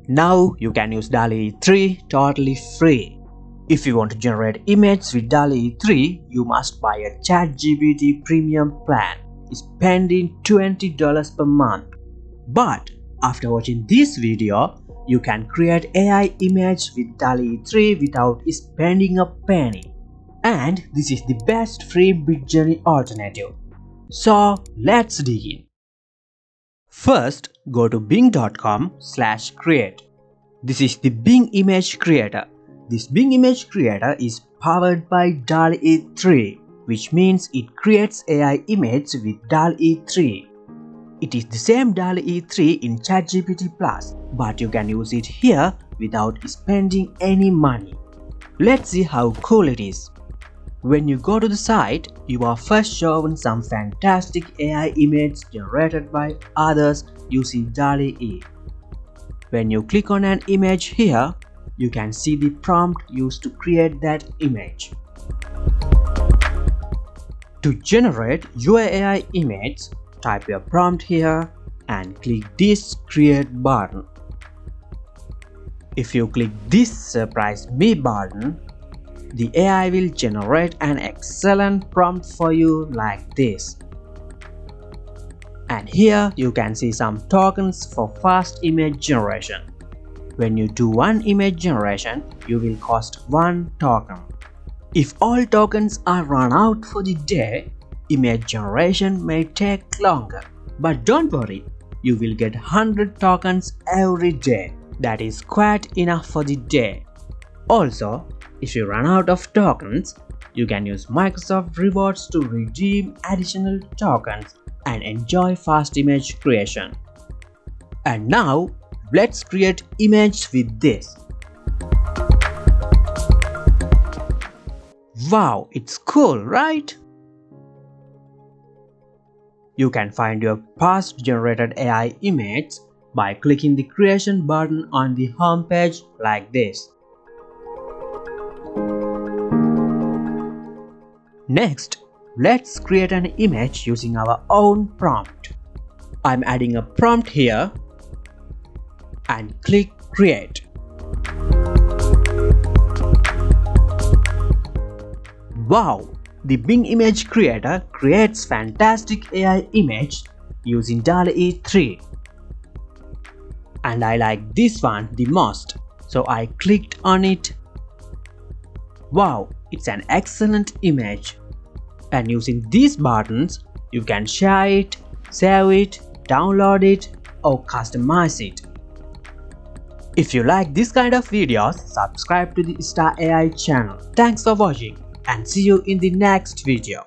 Now you can use Dalle 3 totally free. If you want to generate images with Dalle 3, you must buy a ChatGPT premium plan, spending $20 per month. But after watching this video, you can create AI image with Dalle 3 without spending a penny. And this is the best free midjourney alternative. So let's dig in. First, go to bing.com/create. This is the Bing image creator. This Bing image creator is powered by Dalle 3, which means it creates AI image with Dalle 3. It is the same Dalle 3 in ChatGPT Plus, but you can use it here without spending any money. Let's see how cool it is. When you go to the site, you are first shown some fantastic AI images generated by others using Dalle. When you click on an image here, you can see the prompt used to create that image. To generate your AI image, type your prompt here and click this create button. If you click this surprise me button, the AI will generate an excellent prompt for you like this. And here you can see some tokens for fast image generation. When you do one image generation, you will cost 1 token. If all tokens are run out for the day, image generation may take longer. But don't worry, you will get 100 tokens every day. That is quite enough for the day. Also, if you run out of tokens, you can use Microsoft Rewards to redeem additional tokens and enjoy fast image creation. And now, let's create image with this. Wow, it's cool, right? You can find your past generated AI image by clicking the creation button on the home page like this. Next, let's create an image using our own prompt. I'm adding a prompt here and click create. Wow! The Bing image creator creates fantastic AI image using Dalle 3. And I like this one the most, so I clicked on it. Wow, it's an excellent image. And using these buttons, you can share it, save it, download it, or customize it. If you like this kind of videos, subscribe to the Star AI channel. Thanks for watching and see you in the next video.